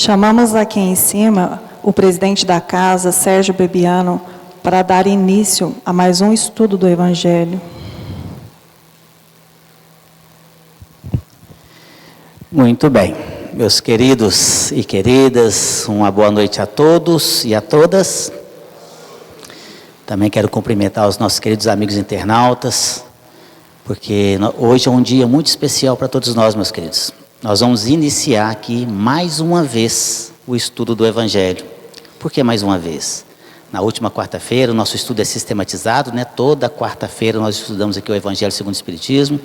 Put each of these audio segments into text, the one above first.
Chamamos aqui em cima o presidente da casa, Sérgio Bebiano, para dar início a mais um estudo do Evangelho. Muito bem, meus queridos e queridas, uma boa noite a todos e a todas. Também quero cumprimentar os nossos queridos amigos internautas, porque hoje é um dia muito especial para todos nós, meus queridos. Nós vamos iniciar aqui mais uma vez o estudo do Evangelho. Por que mais uma vez? Na última quarta-feira o nosso estudo é sistematizado, né? Toda quarta-feira nós estudamos aqui o Evangelho segundo o Espiritismo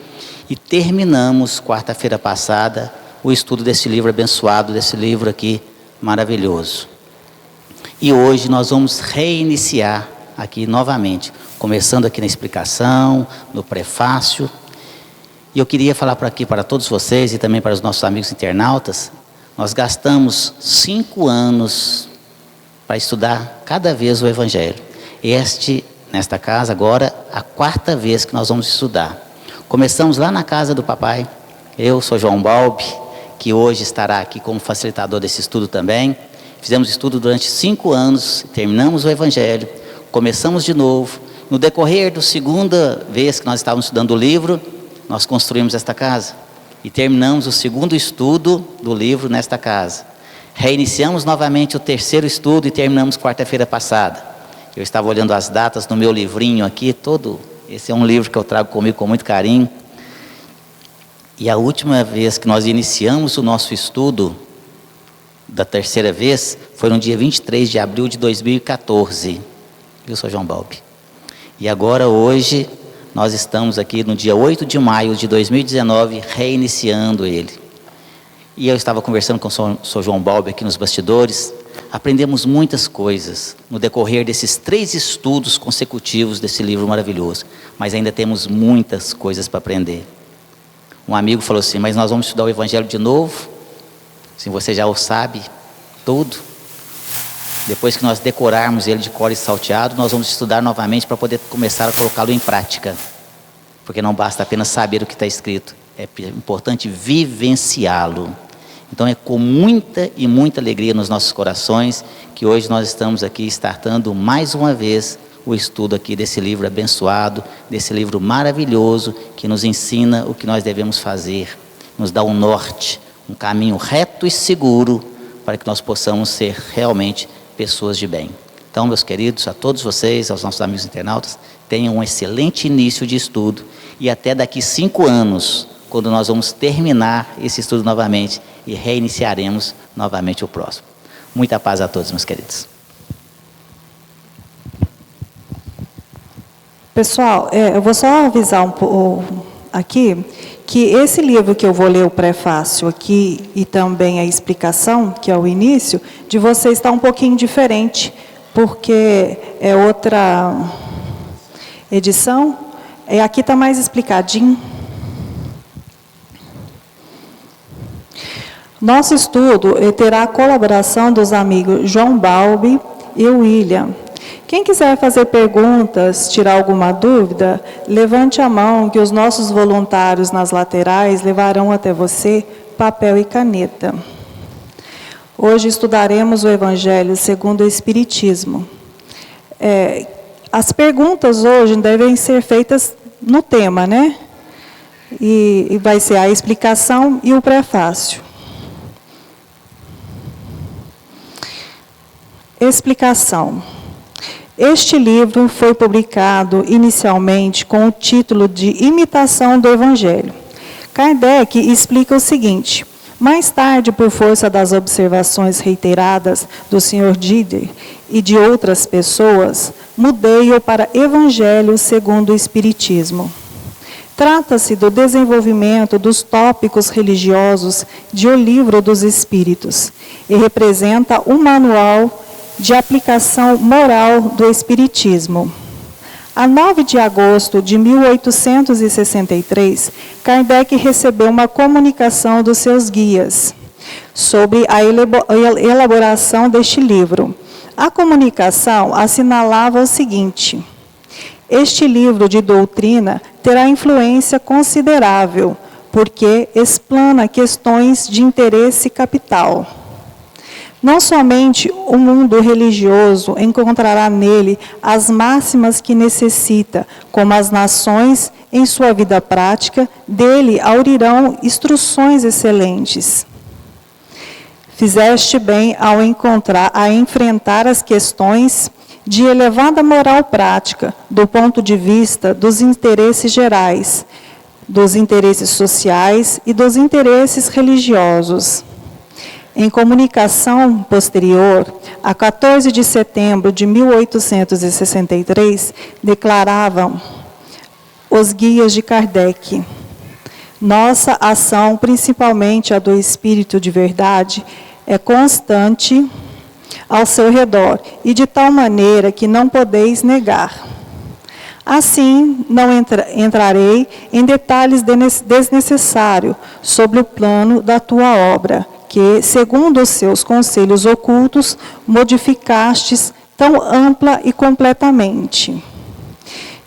e terminamos quarta-feira passada o estudo desse livro abençoado, desse livro aqui maravilhoso. E hoje nós vamos reiniciar aqui novamente, começando aqui na explicação, no prefácio. E eu queria falar por aqui para todos vocês e também para os nossos amigos internautas, nós gastamos 5 anos para estudar cada vez o Evangelho. Nesta casa agora, a 4ª vez que nós vamos estudar. Começamos lá na casa do papai, eu sou João Balbi, que hoje estará aqui como facilitador desse estudo também. Fizemos estudo durante 5 anos, terminamos o Evangelho, começamos de novo. No decorrer da 2ª vez que nós estávamos estudando o livro, nós construímos esta casa e terminamos o 2º estudo do livro nesta casa. Reiniciamos novamente o 3º estudo e terminamos quarta-feira passada. Eu estava olhando as datas no meu livrinho aqui, esse é um livro que eu trago comigo com muito carinho. E a última vez que nós iniciamos o nosso estudo, da 3ª vez, foi no dia 23 de abril de 2014. Eu sou João Balbi. E agora, hoje, nós estamos aqui no dia 8 de maio de 2019, reiniciando ele. E eu estava conversando com o Sr. João Balbi aqui nos bastidores. Aprendemos muitas coisas no decorrer desses 3 estudos consecutivos desse livro maravilhoso. Mas ainda temos muitas coisas para aprender. Um amigo falou assim, mas nós vamos estudar o Evangelho de novo? Se você já o sabe, tudo. Depois que nós decorarmos ele de cor e salteado, nós vamos estudar novamente para poder começar a colocá-lo em prática. Porque não basta apenas saber o que está escrito. É importante vivenciá-lo. Então é com muita e muita alegria nos nossos corações que hoje nós estamos aqui startando mais uma vez o estudo aqui desse livro abençoado, desse livro maravilhoso que nos ensina o que nós devemos fazer, nos dá um norte, um caminho reto e seguro para que nós possamos ser realmente pessoas de bem. Então, meus queridos, a todos vocês, aos nossos amigos internautas, tenham um excelente início de estudo e até daqui 5 anos, quando nós vamos terminar esse estudo novamente e reiniciaremos novamente o próximo. Muita paz a todos, meus queridos. Pessoal, eu vou só avisar aqui que esse livro que eu vou ler o prefácio aqui e também a explicação, que é o início, de vocês está um pouquinho diferente, porque é outra edição, aqui está mais explicadinho. Nosso estudo terá a colaboração dos amigos João Balbi e William. Quem quiser fazer perguntas, tirar alguma dúvida, levante a mão que os nossos voluntários nas laterais levarão até você papel e caneta. Hoje estudaremos o Evangelho segundo o Espiritismo. As perguntas hoje devem ser feitas no tema, né? E vai ser a explicação e o prefácio. Explicação. Este livro foi publicado inicialmente com o título de Imitação do Evangelho. Kardec explica o seguinte: mais tarde, por força das observações reiteradas do Sr. Dider e de outras pessoas, mudei-o para Evangelho segundo o Espiritismo. Trata-se do desenvolvimento dos tópicos religiosos de O Livro dos Espíritos e representa um manual de aplicação moral do Espiritismo. A 9 de agosto de 1863, Kardec recebeu uma comunicação dos seus guias sobre a elaboração deste livro. A comunicação assinalava o seguinte: este livro de doutrina terá influência considerável, porque explana questões de interesse capital. Não somente o mundo religioso encontrará nele as máximas que necessita, como as nações, em sua vida prática, dele aurirão instruções excelentes. Fizeste bem ao enfrentar as questões de elevada moral prática, do ponto de vista dos interesses gerais, dos interesses sociais e dos interesses religiosos. Em comunicação posterior, a 14 de setembro de 1863, declaravam os guias de Kardec: nossa ação, principalmente a do Espírito de Verdade, é constante ao seu redor, e de tal maneira que não podeis negar. Assim, não entrarei em detalhes desnecessários sobre o plano da tua obra, que, segundo os seus conselhos ocultos, modificastes tão ampla e completamente.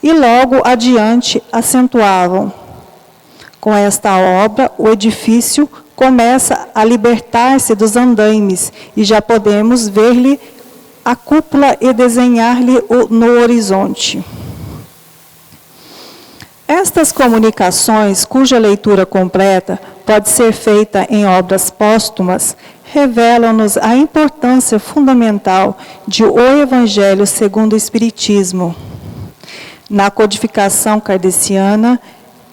E logo adiante acentuavam: com esta obra, o edifício começa a libertar-se dos andaimes, e já podemos ver-lhe a cúpula e desenhar-lhe no horizonte. Estas comunicações, cuja leitura completa pode ser feita em obras póstumas, revelam-nos a importância fundamental de O Evangelho segundo o Espiritismo. Na codificação kardeciana,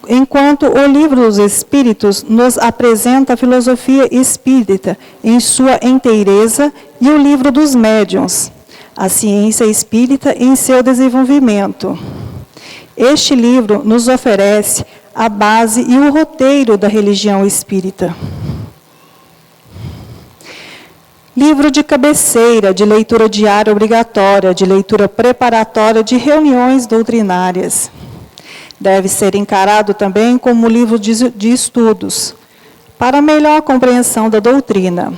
enquanto o Livro dos Espíritos nos apresenta a filosofia espírita em sua inteireza e o Livro dos Médiuns, a ciência espírita em seu desenvolvimento. Este livro nos oferece a base e o roteiro da religião espírita. Livro de cabeceira, de leitura diária obrigatória, de leitura preparatória de reuniões doutrinárias. Deve ser encarado também como livro de estudos, para melhor compreensão da doutrina.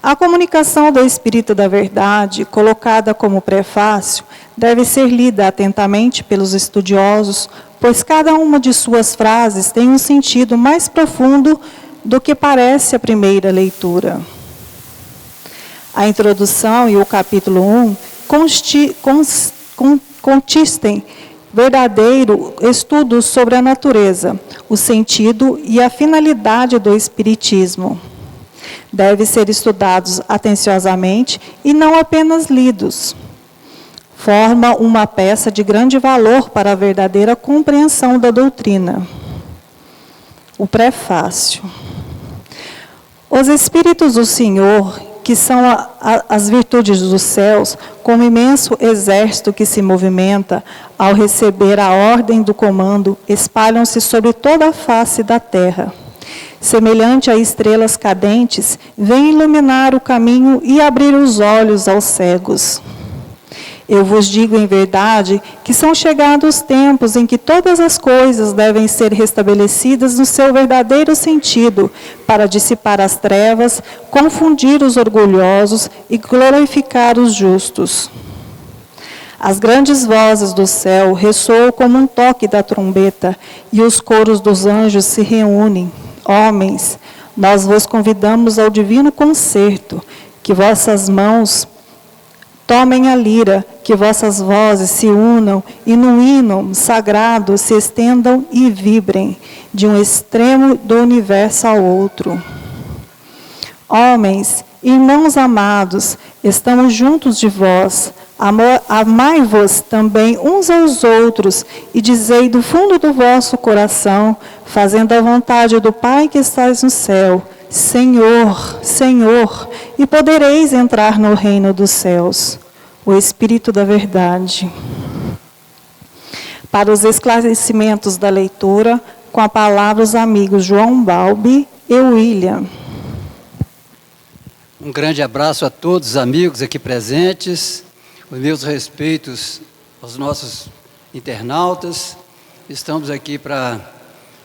A comunicação do Espírito da Verdade, colocada como prefácio, deve ser lida atentamente pelos estudiosos, pois cada uma de suas frases tem um sentido mais profundo do que parece a primeira leitura. A introdução e o capítulo 1 consistem verdadeiro estudo sobre a natureza, o sentido e a finalidade do Espiritismo. Devem ser estudados atenciosamente e não apenas lidos. Forma uma peça de grande valor para a verdadeira compreensão da doutrina. O prefácio. Os Espíritos do Senhor, que são as virtudes dos céus, como imenso exército que se movimenta, ao receber a ordem do comando, espalham-se sobre toda a face da terra. Semelhante a estrelas cadentes, vêm iluminar o caminho e abrir os olhos aos cegos. Eu vos digo em verdade que são chegados os tempos em que todas as coisas devem ser restabelecidas no seu verdadeiro sentido, para dissipar as trevas, confundir os orgulhosos e glorificar os justos. As grandes vozes do céu ressoam como um toque da trombeta, e os coros dos anjos se reúnem. Homens, nós vos convidamos ao divino concerto, que vossas mãos tomem a lira, que vossas vozes se unam e no hino sagrado se estendam e vibrem, de um extremo do universo ao outro. Homens, irmãos amados, estamos juntos de vós. Amai-vos também uns aos outros e dizei do fundo do vosso coração, fazendo a vontade do Pai que estás no céu: Senhor, Senhor, e podereis entrar no reino dos céus. O Espírito da Verdade. Para os esclarecimentos da leitura, com a palavra os amigos João Balbi e William. Um grande abraço a todos os amigos aqui presentes. Os meus respeitos aos nossos internautas. Estamos aqui para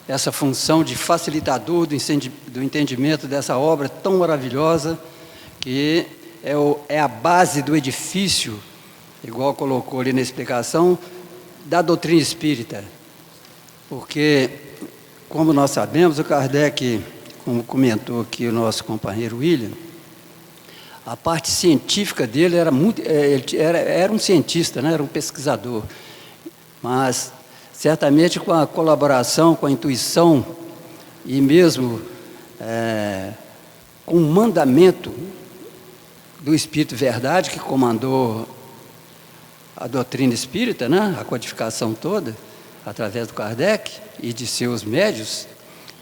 essa função de facilitador do entendimento dessa obra tão maravilhosa, que é a base do edifício, igual colocou ali na explicação, da doutrina espírita. Porque, como nós sabemos, o Kardec, como comentou aqui o nosso companheiro William, A parte científica dele era muito, ele era um cientista, né? Era um pesquisador, mas certamente com a colaboração, com a intuição e mesmo com o mandamento do Espírito Verdade, que comandou a doutrina espírita, né? A codificação toda, através do Kardec e de seus médios,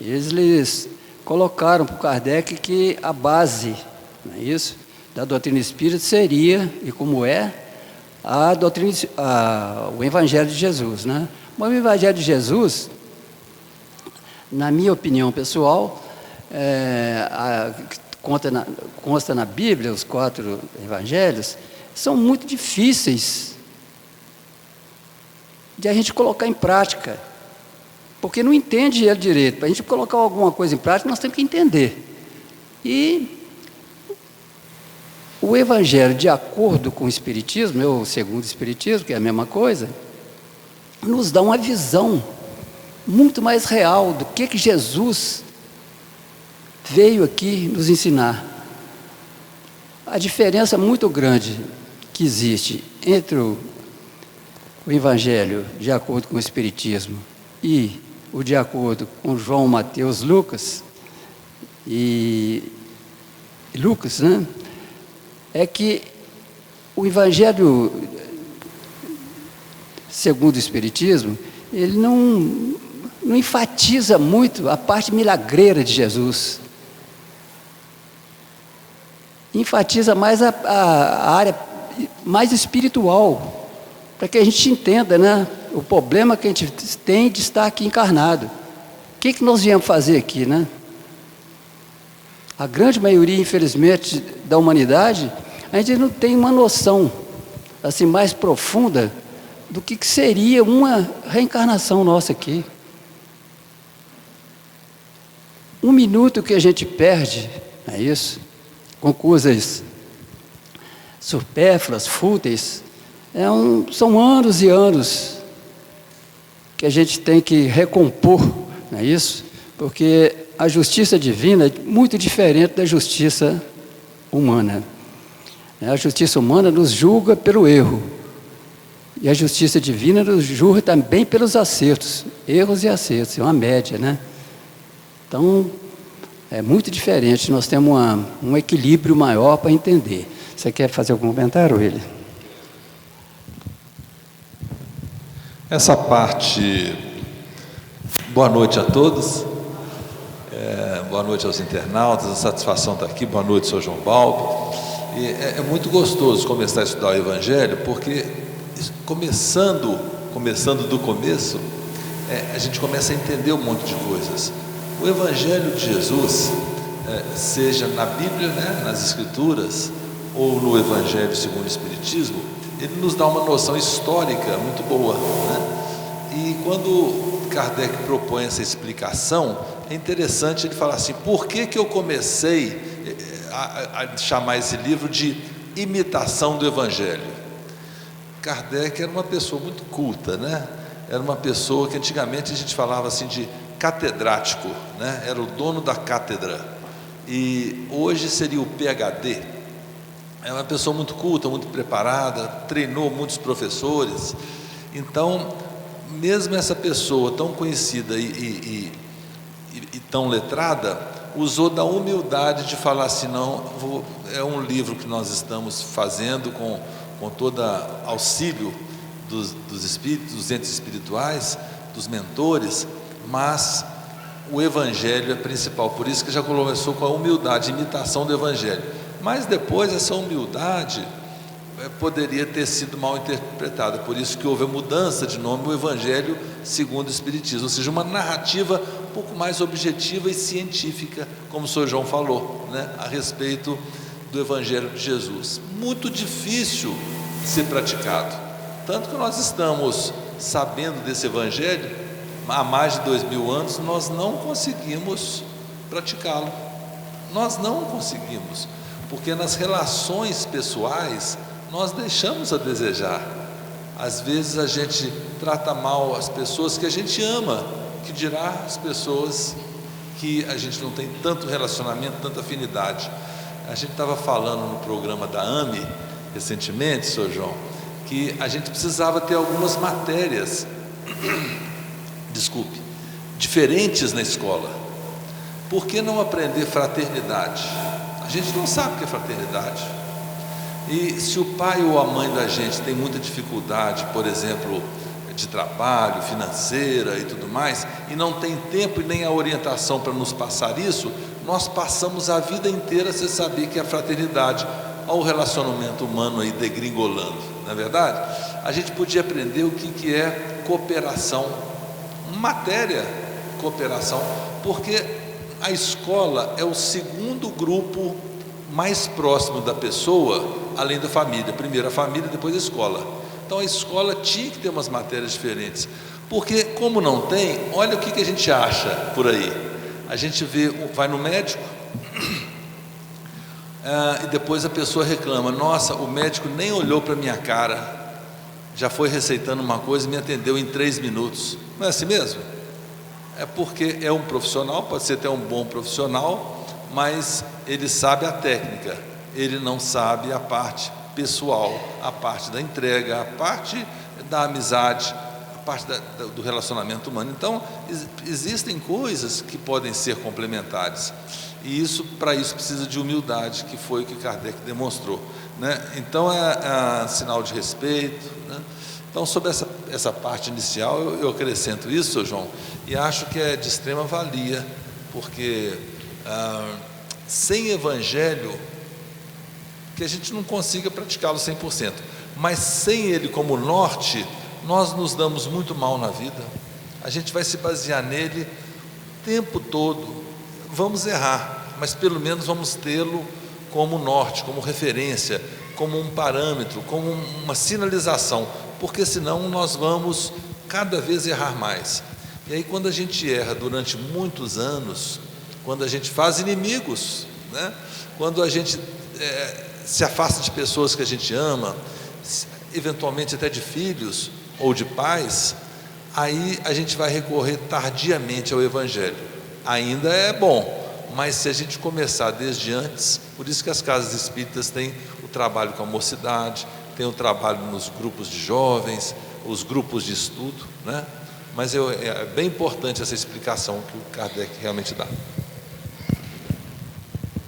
eles colocaram para o Kardec que a base, não é isso, da doutrina espírita seria, e como é, o Evangelho de Jesus, né? Mas o Evangelho de Jesus, na minha opinião pessoal, consta na Bíblia, os 4 evangelhos, são muito difíceis de a gente colocar em prática, porque não entende ele direito. Para a gente colocar alguma coisa em prática, nós temos que entender. E o Evangelho, de acordo com o Espiritismo, ou segundo o Espiritismo, que é a mesma coisa, nos dá uma visão muito mais real do que Jesus veio aqui nos ensinar. A diferença muito grande que existe entre o Evangelho de acordo com o Espiritismo e o de acordo com João, Mateus, Lucas, né? É que o Evangelho, segundo o Espiritismo, ele não enfatiza muito a parte milagreira de Jesus. Enfatiza mais a área mais espiritual, para que a gente entenda, né, o problema que a gente tem de estar aqui encarnado. O que nós viemos fazer aqui, né? A grande maioria, infelizmente, da humanidade, a gente não tem uma noção assim mais profunda do que seria uma reencarnação nossa aqui. 1 minuto que a gente perde, não é isso? Com coisas supérfluas, fúteis, são anos e anos que a gente tem que recompor, não é isso? Porque a justiça divina é muito diferente da justiça humana. A justiça humana nos julga pelo erro, e a justiça divina nos julga também pelos acertos, erros e acertos, é uma média, né? Então, é muito diferente, nós temos um equilíbrio maior para entender. Você quer fazer algum comentário, William? Essa parte, boa noite a todos, boa noite aos internautas, a satisfação estar aqui, boa noite, Sr. João Balbi. E é muito gostoso começar a estudar o Evangelho, porque começando do começo, a gente começa a entender um monte de coisas. O Evangelho de Jesus, seja na Bíblia, né, nas Escrituras, ou no Evangelho segundo o Espiritismo, ele nos dá uma noção histórica muito boa, né? E quando Kardec propõe essa explicação, é interessante ele falar assim: por que eu comecei a chamar esse livro de imitação do Evangelho? Kardec era uma pessoa muito culta, né? Era uma pessoa que antigamente a gente falava assim de catedrático, né? Era o dono da cátedra, e hoje seria o PhD. É uma pessoa muito culta, muito preparada, treinou muitos professores. Então, mesmo essa pessoa tão conhecida e tão letrada, usou da humildade de falar assim: não, é um livro que nós estamos fazendo com todo auxílio dos espíritos, dos entes espirituais, dos mentores, mas o Evangelho é principal. Por isso que já começou com a humildade, imitação do Evangelho. Mas depois essa humildade poderia ter sido mal interpretada, por isso que houve a mudança de nome, o Evangelho segundo o Espiritismo, ou seja, uma narrativa um pouco mais objetiva e científica, como o Sr. João falou, né, a respeito do Evangelho de Jesus. Muito difícil de ser praticado, tanto que nós estamos sabendo desse Evangelho há mais de 2000 anos, nós não conseguimos praticá-lo, nós não conseguimos, porque nas relações pessoais nós deixamos a desejar. Às vezes a gente trata mal as pessoas que a gente ama, que dirá as pessoas que a gente não tem tanto relacionamento, tanta afinidade. A gente estava falando no programa da AME, recentemente, Sr. João, que a gente precisava ter algumas matérias, desculpe, diferentes na escola. Por que não aprender fraternidade? A gente não sabe o que é fraternidade. E se o pai ou a mãe da gente tem muita dificuldade, por exemplo, de trabalho, financeira e tudo mais, e não tem tempo e nem a orientação para nos passar isso, nós passamos a vida inteira sem saber que é fraternidade. Olha o relacionamento humano aí degringolando, não é verdade? A gente podia aprender o que é cooperação, matéria cooperação, porque a escola é o segundo grupo mais próximo da pessoa, além da família. Primeiro a família, depois a escola. Então a escola tinha que ter umas matérias diferentes, porque como não tem, olha o que a gente acha por aí. A gente vê, vai no médico, e depois a pessoa reclama: nossa, o médico nem olhou para a minha cara, já foi receitando uma coisa e me atendeu em 3 minutos. Não é assim mesmo? É porque é um profissional, pode ser até um bom profissional, mas ele sabe a técnica, ele não sabe a parte pessoal, a parte da entrega, a parte da amizade, a parte do relacionamento humano. Então, existem coisas que podem ser complementares, e para isso precisa de humildade, que foi o que Kardec demonstrou, né? Então, é sinal de respeito, né? Então, sobre essa parte inicial, eu acrescento isso, Sr. João, e acho que é de extrema valia, porque sem evangelho, que a gente não consiga praticá-lo 100%, mas sem ele como norte, nós nos damos muito mal na vida. A gente vai se basear nele o tempo todo, vamos errar, mas pelo menos vamos tê-lo como norte, como referência, como um parâmetro, como uma sinalização, porque senão nós vamos cada vez errar mais. E aí, quando a gente erra durante muitos anos, quando a gente faz inimigos, né? Quando a gente se afasta de pessoas que a gente ama, eventualmente até de filhos ou de pais, aí a gente vai recorrer tardiamente ao Evangelho. Ainda é bom, mas se a gente começar desde antes, por isso que as casas espíritas têm o trabalho com a mocidade, tem o trabalho nos grupos de jovens, os grupos de estudo, né? Mas é bem importante essa explicação que o Kardec realmente dá.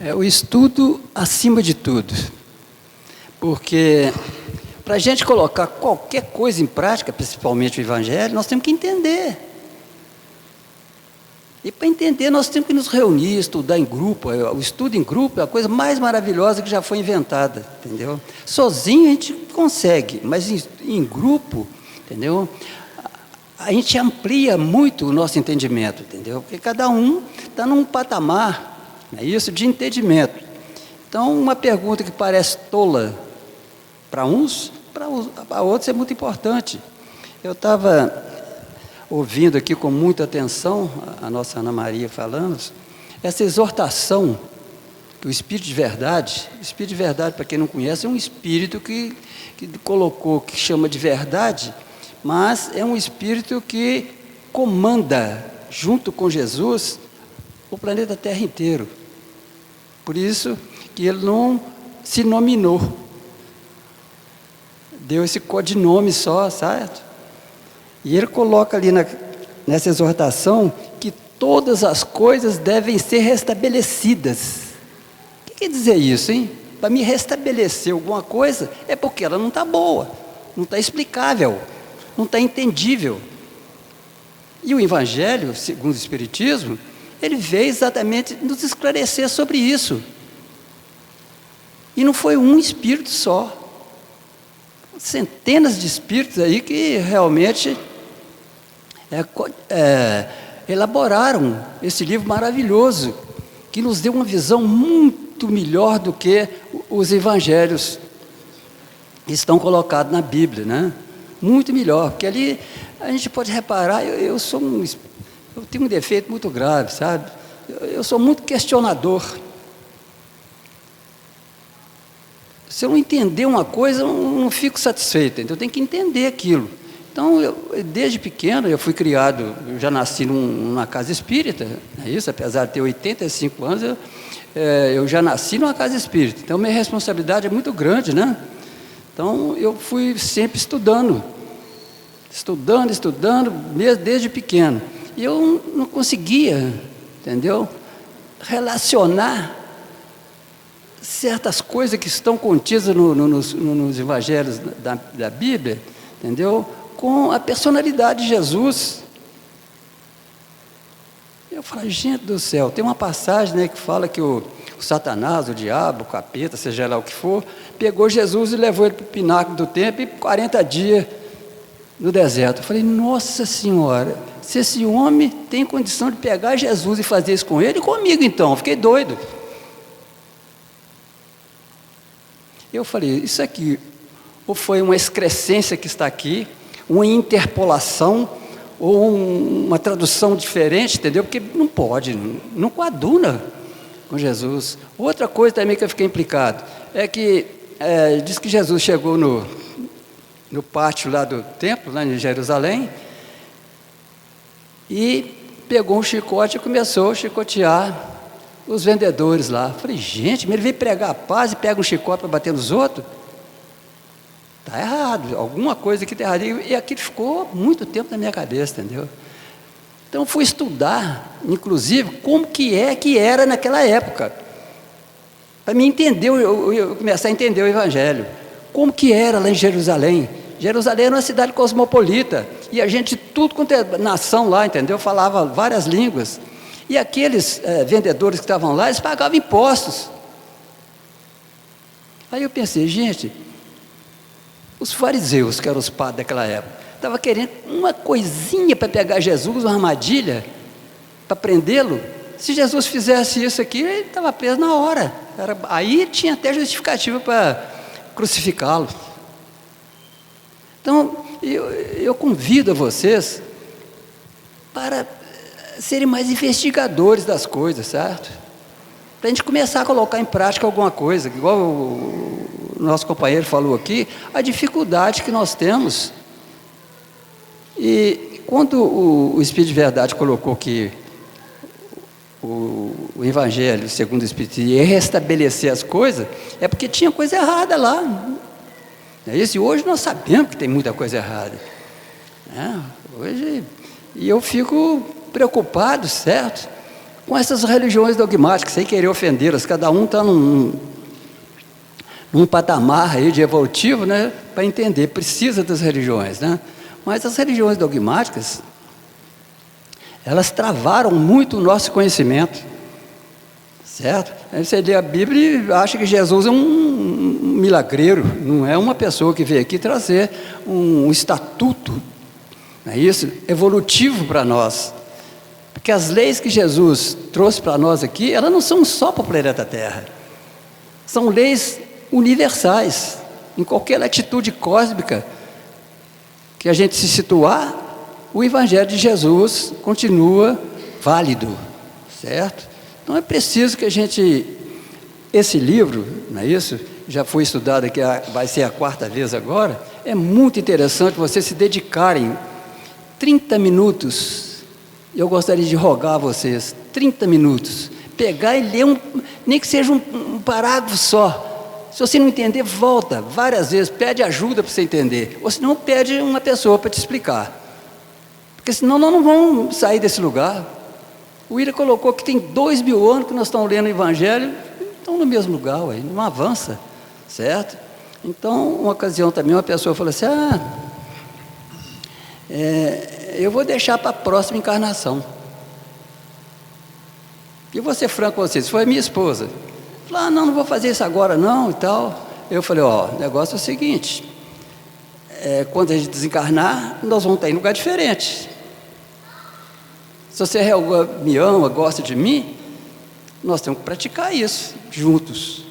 É o estudo acima de tudo, porque para a gente colocar qualquer coisa em prática, principalmente o Evangelho, nós temos que entender. E para entender, nós temos que nos reunir, estudar em grupo. O estudo em grupo é a coisa mais maravilhosa que já foi inventada, entendeu? Sozinho a gente consegue, mas em grupo, entendeu? A gente amplia muito o nosso entendimento, entendeu? Porque cada um está num patamar, é isso, de entendimento. Então, uma pergunta que parece tola para uns, para outros é muito importante. Eu estava ouvindo aqui com muita atenção a nossa Ana Maria falando, essa exortação que o Espírito de Verdade, para quem não conhece, é um Espírito que colocou, que chama de verdade, mas é um Espírito que comanda, junto com Jesus, o planeta Terra inteiro. Por isso que ele não se nominou, deu esse codinome só, certo? E ele coloca ali nessa exortação que todas as coisas devem ser restabelecidas. O que quer dizer isso, hein? Para me restabelecer alguma coisa, é porque ela não está boa, não está explicável, não está entendível. E o Evangelho, segundo o Espiritismo, ele veio exatamente nos esclarecer sobre isso. E não foi um espírito só. Centenas de espíritos aí que realmente elaboraram esse livro maravilhoso, que nos deu uma visão muito melhor do que os evangelhos que estão colocados na Bíblia, né? Muito melhor, porque ali a gente pode reparar, eu tenho um defeito muito grave, sabe? Eu sou muito questionador. Se eu não entender uma coisa, eu não fico satisfeito, então eu tenho que entender aquilo. Então, desde pequeno, eu fui criado, eu já nasci numa casa espírita, é isso, apesar de ter 85 anos, eu já nasci numa casa espírita. Então, minha responsabilidade é muito grande, né? Então, eu fui sempre estudando, mesmo desde pequeno. E eu não conseguia, entendeu? Relacionar certas coisas que estão contidas nos evangelhos da Bíblia, entendeu? Com a personalidade de Jesus. Eu falei, gente do céu, tem uma passagem, né, que fala que o Satanás, o diabo, o capeta, seja lá o que for, pegou Jesus e levou ele para o pináculo do templo e 40 dias no deserto. Eu falei, nossa senhora, se esse homem tem condição de pegar Jesus e fazer isso com ele, comigo então, eu fiquei doido. Eu falei, isso aqui, ou foi uma excrescência que está aqui, uma interpolação, ou uma tradução diferente, entendeu? Porque não pode, não coaduna com Jesus. Outra coisa também que eu fiquei implicado, é que diz que Jesus chegou no pátio lá do templo, lá em Jerusalém, e pegou um chicote e começou a chicotear os vendedores lá. Falei, gente, mas ele veio pregar a paz e pega um chicote para bater nos outros? Está errado, alguma coisa aqui está errada. E aquilo ficou muito tempo na minha cabeça, entendeu? Então fui estudar, inclusive, como que era naquela época, para me entender, eu começar a entender o Evangelho. Como que era lá em Jerusalém? Jerusalém era uma cidade cosmopolita, e a gente, tudo quanto é nação lá, entendeu? Falava várias línguas. E aqueles vendedores que estavam lá, eles pagavam impostos. Aí eu pensei, gente, os fariseus, que eram os padres daquela época, estavam querendo uma coisinha para pegar Jesus, uma armadilha, para prendê-lo. Se Jesus fizesse isso aqui, ele estava preso na hora. Aí tinha até justificativa para crucificá-lo. Então, eu convido a vocês para serem mais investigadores das coisas, certo? Para a gente começar a colocar em prática alguma coisa, igual o nosso companheiro falou aqui, a dificuldade que nós temos. E quando o Espírito de Verdade colocou que o Evangelho, segundo o Espírito, ia restabelecer as coisas, é porque tinha coisa errada lá. É isso? E hoje nós sabemos que tem muita coisa errada. Hoje, e eu fico preocupado, certo? Com essas religiões dogmáticas, sem querer ofendê-las, cada um está num patamar aí de evolutivo, né, para entender, precisa das religiões, né? Mas as religiões dogmáticas, elas travaram muito o nosso conhecimento, certo? Aí você lê a Bíblia e acha que Jesus é um milagreiro, não é uma pessoa que veio aqui trazer um estatuto, não é isso? Evolutivo para nós. Porque as leis que Jesus trouxe para nós aqui, elas não são só para o planeta Terra. São leis universais. Em qualquer latitude cósmica que a gente se situar, o Evangelho de Jesus continua válido, certo? Então é preciso que a gente... Esse livro, não é isso? Já foi estudado aqui, vai ser a 4ª vez agora. É muito interessante vocês se dedicarem 30 minutos... Eu gostaria de rogar a vocês, 30 minutos, pegar e ler, nem que seja um parágrafo só. Se você não entender, volta várias vezes, pede ajuda para você entender. Ou senão, pede uma pessoa para te explicar. Porque senão nós não vamos sair desse lugar. O William colocou que tem 2.000 anos que nós estamos lendo o Evangelho, estão no mesmo lugar, ué, não avança, certo? Então, uma ocasião também, uma pessoa falou assim, eu vou deixar para a próxima encarnação. E vou ser franco com vocês, foi a minha esposa. Falou, não vou fazer isso agora não, e tal. Eu falei, o negócio é o seguinte, quando a gente desencarnar, nós vamos estar em lugar diferente. Se você me ama, gosta de mim, nós temos que praticar isso, juntos.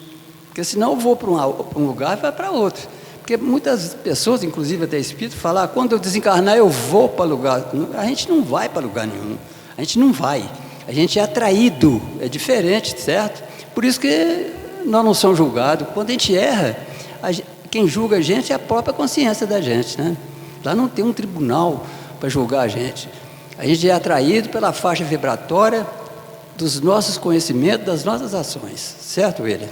Porque senão eu vou para um lugar e vai para outro. Porque muitas pessoas, inclusive até espírito, falam, quando eu desencarnar eu vou para lugar. A gente não vai para lugar nenhum. A gente não vai. A gente é atraído. É diferente, certo? Por isso que nós não somos julgados. Quem julga a gente é a própria consciência da gente, né? Lá não tem um tribunal para julgar a gente. A gente é atraído pela faixa vibratória dos nossos conhecimentos, das nossas ações. Certo, William?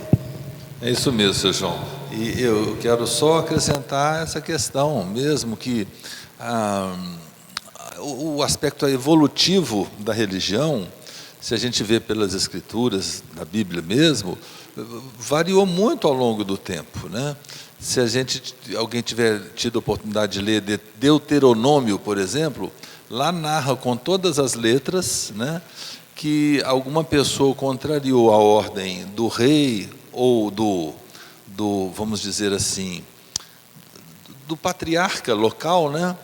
É isso mesmo, seu João. E eu quero só acrescentar essa questão, mesmo que o aspecto evolutivo da religião, se a gente vê pelas escrituras da Bíblia mesmo, variou muito ao longo do tempo, né? Se alguém tiver tido a oportunidade de ler Deuteronômio, por exemplo, lá narra com todas as letras, né, que alguma pessoa contrariou a ordem do rei ou do vamos dizer assim, do patriarca local, né,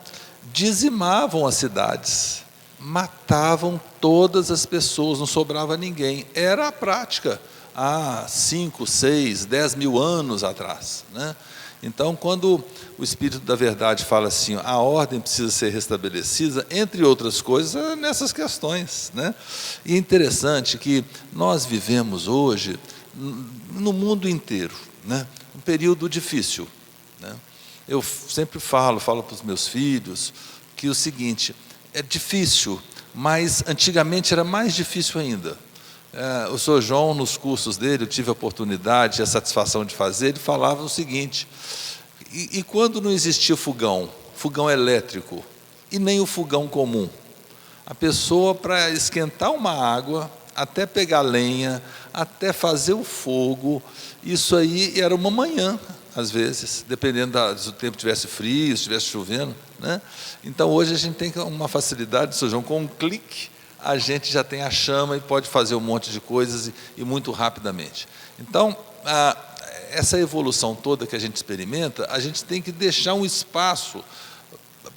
dizimavam as cidades, matavam todas as pessoas, não sobrava ninguém. Era a prática há 5, 6, 10 mil anos atrás, né? Então, quando o Espírito da Verdade fala assim, a ordem precisa ser restabelecida, entre outras coisas, é nessas questões, né? E é interessante que nós vivemos hoje, no mundo inteiro, né, um período difícil, né? Eu sempre falo para os meus filhos que o seguinte, é difícil, mas antigamente era mais difícil ainda. O Sr. João, nos cursos dele, eu tive a oportunidade e a satisfação de fazer, ele falava o seguinte, e quando não existia fogão elétrico, e nem o fogão comum, a pessoa, para esquentar uma água, até pegar lenha, até fazer o fogo, isso aí era uma manhã, às vezes, dependendo se o tempo estivesse frio, se estivesse chovendo, né? Então, hoje a gente tem uma facilidade, Sr. João, com um clique, a gente já tem a chama e pode fazer um monte de coisas e muito rapidamente. Então, essa evolução toda que a gente experimenta, a gente tem que deixar um espaço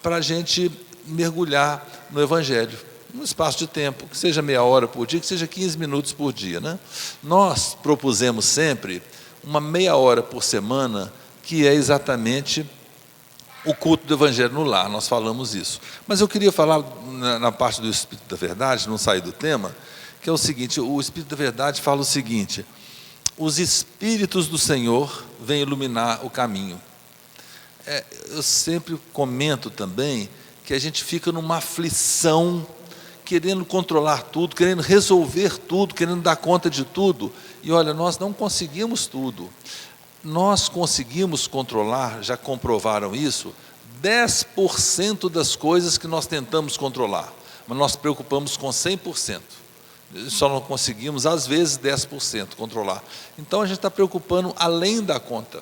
para a gente mergulhar no Evangelho, um espaço de tempo, que seja meia hora por dia, que seja 15 minutos por dia, né? Nós propusemos sempre uma meia hora por semana, que é exatamente o culto do Evangelho no lar, nós falamos isso. Mas eu queria falar na parte do Espírito da Verdade, não sair do tema, que é o seguinte, o Espírito da Verdade fala o seguinte, os Espíritos do Senhor vêm iluminar o caminho. Eu sempre comento também que a gente fica numa aflição, querendo controlar tudo, querendo resolver tudo, querendo dar conta de tudo, e olha, nós não conseguimos tudo. Nós conseguimos controlar, já comprovaram isso, 10% das coisas que nós tentamos controlar, mas nós preocupamos com 100%. Só não conseguimos, às vezes, 10% controlar. Então, a gente está preocupando além da conta.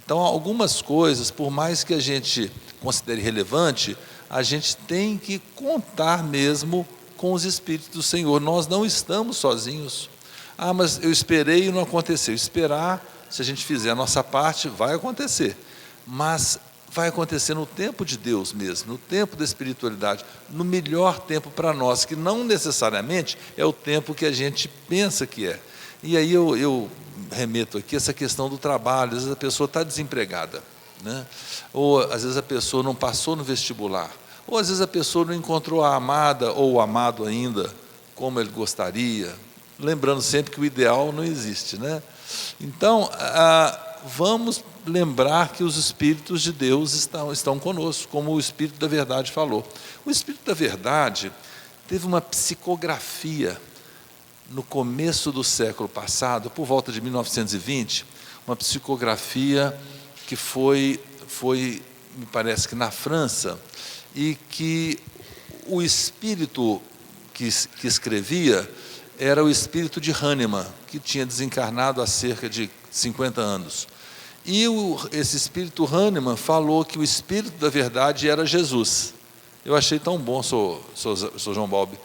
Então, algumas coisas, por mais que a gente considere relevante, a gente tem que contar mesmo com os Espíritos do Senhor. Nós não estamos sozinhos. Mas eu esperei e não aconteceu. Esperar, se a gente fizer a nossa parte, vai acontecer. Mas vai acontecer no tempo de Deus mesmo, no tempo da espiritualidade, no melhor tempo para nós, que não necessariamente é o tempo que a gente pensa que é. E aí eu remeto aqui essa questão do trabalho. Às vezes a pessoa está desempregada, né? Ou às vezes a pessoa não passou no vestibular, ou às vezes a pessoa não encontrou a amada ou o amado ainda como ele gostaria, lembrando sempre que o ideal não existe, né? Então, vamos lembrar que os Espíritos de Deus estão conosco, como o Espírito da Verdade falou. O Espírito da Verdade teve uma psicografia no começo do século passado, por volta de 1920, uma psicografia que foi, me parece que na França, e que o espírito que escrevia era o espírito de Hahnemann, que tinha desencarnado há cerca de 50 anos. E esse espírito Hahnemann falou que o Espírito da Verdade era Jesus. Eu achei tão bom, sou João Balbi,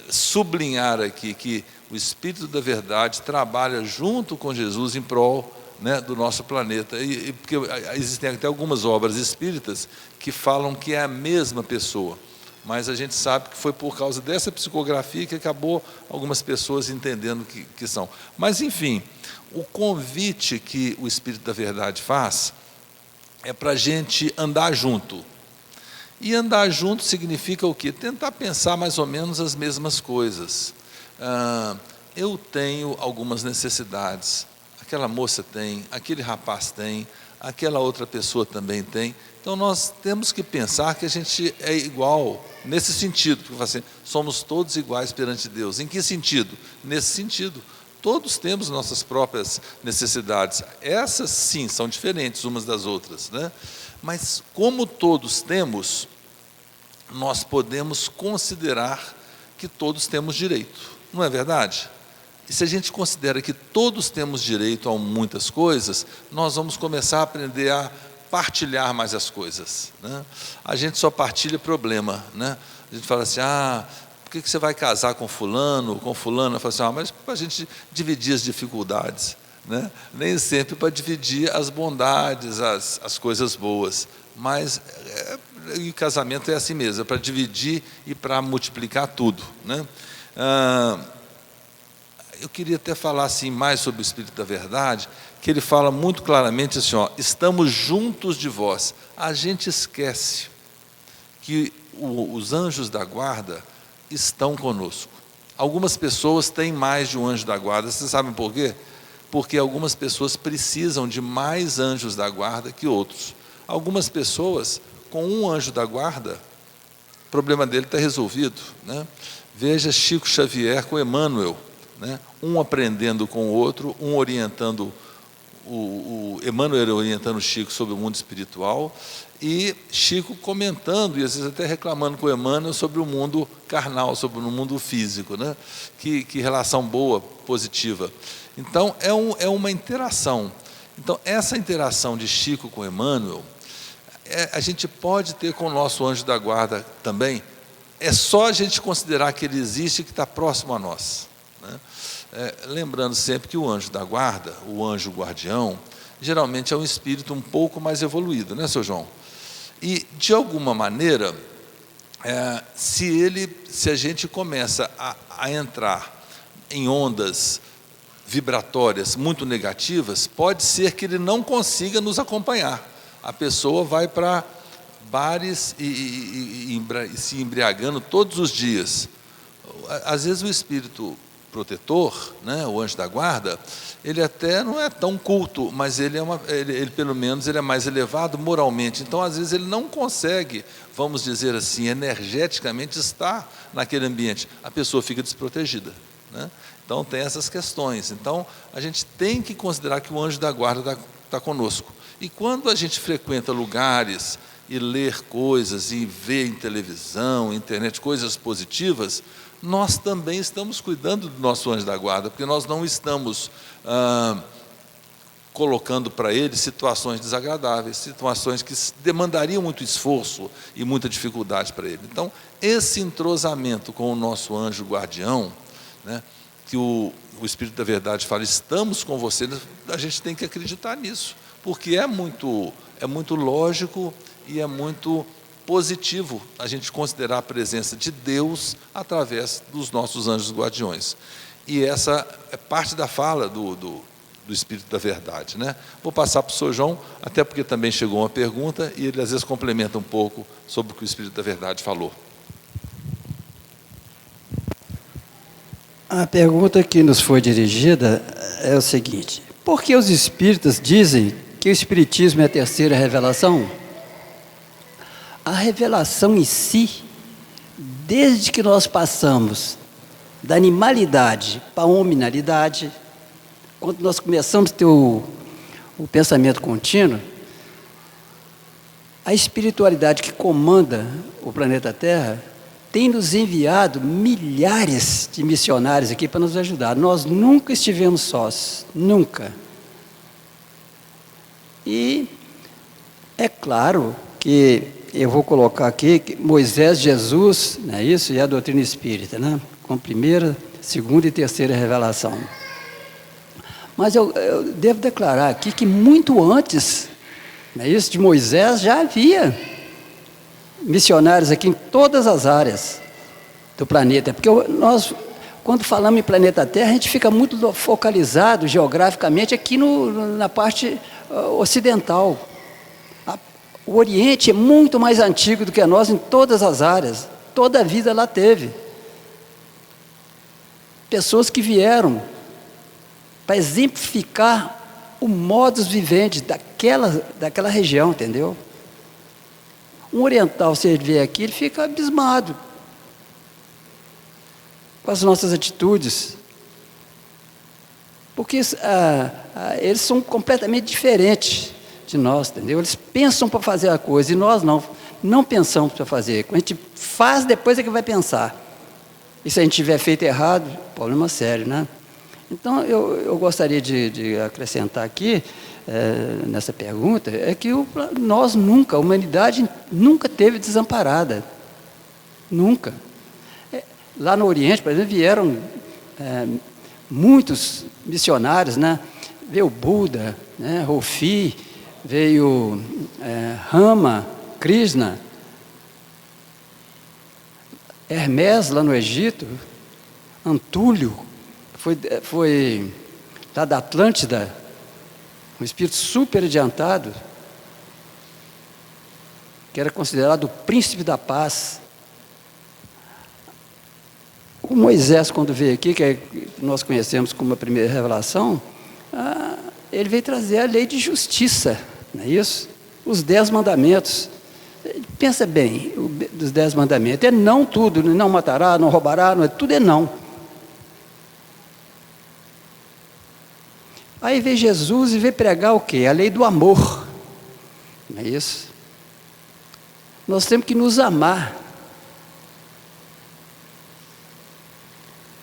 sublinhar aqui que o Espírito da Verdade trabalha junto com Jesus em prol, né, do nosso planeta. Porque existem até algumas obras espíritas que falam que é a mesma pessoa. Mas a gente sabe que foi por causa dessa psicografia que acabou algumas pessoas entendendo que são. Mas, enfim, o convite que o Espírito da Verdade faz é para a gente andar junto. E andar junto significa o quê? Tentar pensar mais ou menos as mesmas coisas. Eu tenho algumas necessidades, aquela moça tem, aquele rapaz tem, aquela outra pessoa também tem. Então nós temos que pensar que a gente é igual nesse sentido, porque assim, somos todos iguais perante Deus. Em que sentido? Nesse sentido. Todos temos nossas próprias necessidades. Essas sim são diferentes umas das outras, né? Mas como todos temos, nós podemos considerar que todos temos direito. Não é verdade? E se a gente considera que todos temos direito a muitas coisas, nós vamos começar a aprender a partilhar mais as coisas, né? A gente só partilha problema, né? A gente fala assim, por que você vai casar com fulano, com fulana? Fala assim, mas para a gente dividir as dificuldades, né? Nem sempre para dividir as bondades, as coisas boas, mas e casamento é assim mesmo, é para dividir e para multiplicar tudo, né? Eu queria até falar assim, mais sobre o Espírito da Verdade, que ele fala muito claramente assim, estamos juntos de vós. A gente esquece que os anjos da guarda estão conosco. Algumas pessoas têm mais de um anjo da guarda. Vocês sabem por quê? Porque algumas pessoas precisam de mais anjos da guarda que outros. Algumas pessoas, com um anjo da guarda, o problema dele está resolvido, né? Veja Chico Xavier com Emmanuel, né? Um aprendendo com o outro, um orientando o Emmanuel orientando o Chico sobre o mundo espiritual, e Chico comentando, e às vezes até reclamando com o Emmanuel sobre o mundo carnal, sobre o mundo físico, né? Que relação boa, positiva. Então, é uma interação. Então, essa interação de Chico com Emmanuel, a gente pode ter com o nosso anjo da guarda também. É só a gente considerar que ele existe e que está próximo a nós, né? Lembrando sempre que o anjo da guarda, o anjo guardião, geralmente é um espírito um pouco mais evoluído, né, seu João? E, de alguma maneira, se a gente começa a entrar em ondas vibratórias muito negativas, pode ser que ele não consiga nos acompanhar. A pessoa vai para bares e se embriagando todos os dias. Às vezes o espírito protetor, né, o anjo da guarda, ele até não é tão culto, mas ele pelo menos ele é mais elevado moralmente. Então, às vezes, ele não consegue, vamos dizer assim, energeticamente estar naquele ambiente. A pessoa fica desprotegida, né? Então, tem essas questões. Então, a gente tem que considerar que o anjo da guarda está conosco. E quando a gente frequenta lugares e ler coisas, e ver em televisão, internet, coisas positivas, nós também estamos cuidando do nosso anjo da guarda, porque nós não estamos colocando para ele situações desagradáveis, situações que demandariam muito esforço e muita dificuldade para ele. Então, esse entrosamento com o nosso anjo guardião, né, que o Espírito da Verdade fala, estamos com você, a gente tem que acreditar nisso, porque é muito lógico e é muito positivo a gente considerar a presença de Deus através dos nossos anjos guardiões. E essa é parte da fala do Espírito da Verdade, né? Vou passar para o Sr. João, até porque também chegou uma pergunta, e ele às vezes complementa um pouco sobre o que o Espírito da Verdade falou. A pergunta que nos foi dirigida é o seguinte: por que os espíritas dizem que o espiritismo é a terceira revelação? A revelação em si, desde que nós passamos da animalidade para a hominalidade, quando nós começamos a ter o pensamento contínuo, a espiritualidade que comanda o planeta Terra tem nos enviado milhares de missionários aqui para nos ajudar. Nós nunca estivemos sós, nunca. E é claro que eu vou colocar aqui que Moisés, Jesus, não é isso? E a doutrina espírita, né? Com primeira, segunda e terceira revelação. Mas eu devo declarar aqui que muito antes, não é isso, de Moisés, já havia missionários aqui em todas as áreas do planeta. Porque nós, quando falamos em planeta Terra, a gente fica muito focalizado geograficamente aqui na parte ocidental. O Oriente é muito mais antigo do que nós em todas as áreas. Toda a vida lá teve. Pessoas que vieram para exemplificar o modus vivendi daquela região, entendeu? Um oriental, se ele vier aqui, ele fica abismado com as nossas atitudes, porque eles são completamente diferentes de nós, entendeu? Eles pensam para fazer a coisa e nós não pensamos para fazer. Quando a gente faz, depois é que vai pensar. E se a gente tiver feito errado, problema sério, né? Então, eu gostaria de acrescentar aqui, nessa pergunta, é que a humanidade nunca teve desamparada. Nunca. Lá no Oriente, por exemplo, vieram muitos missionários, né? Veio Buda, né? Rofi, veio Rama, Krishna, Hermes lá no Egito, Antúlio, foi lá da Atlântida, um espírito super adiantado, que era considerado o príncipe da paz. O Moisés, quando veio aqui, que nós conhecemos como a primeira revelação, ele veio trazer a lei de justiça, não é isso? Os 10 mandamentos. Pensa bem, dos 10 mandamentos, é não tudo, não matará, não roubará, tudo é não. Aí veio Jesus e veio pregar o quê? A lei do amor, não é isso? Nós temos que nos amar.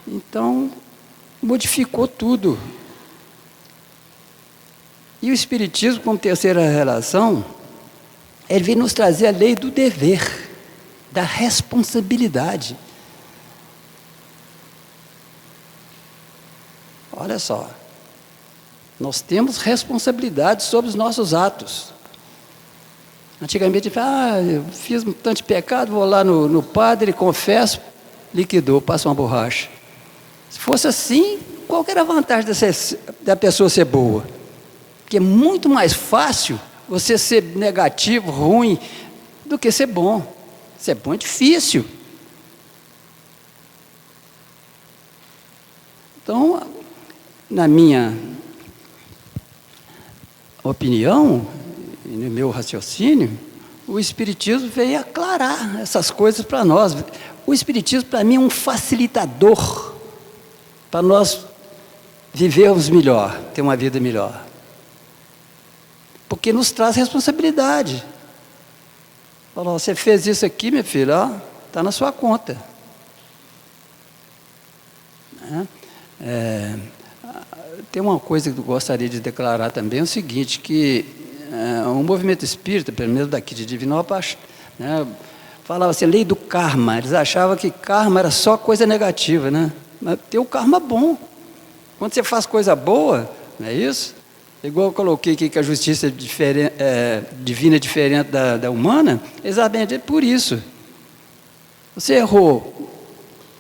Então, modificou tudo. E o Espiritismo, como terceira relação, ele veio nos trazer a lei do dever, da responsabilidade. Olha só, nós temos responsabilidade sobre os nossos atos. Antigamente, eu fiz um tanto de pecado, vou lá no padre, confesso, liquidou, passa uma borracha. Se fosse assim, qual que era a vantagem da pessoa ser boa? Porque é muito mais fácil você ser negativo, ruim, do que ser bom. Ser bom é difícil. Então, na minha opinião, e no meu raciocínio, o Espiritismo veio aclarar essas coisas para nós. O Espiritismo, para mim, é um facilitador para nós vivermos melhor, ter uma vida melhor. Porque nos traz responsabilidade. Falou, você fez isso aqui, minha filha, está na sua conta. Tem uma coisa que eu gostaria de declarar também, é o seguinte, que o movimento espírita, pelo menos daqui de Divinópolis, falava assim, lei do karma. Eles achavam que karma era só coisa negativa, né? Mas tem o karma bom. Quando você faz coisa boa, não é isso? Igual eu coloquei aqui que a justiça divina é diferente da humana, exatamente por isso. Você errou,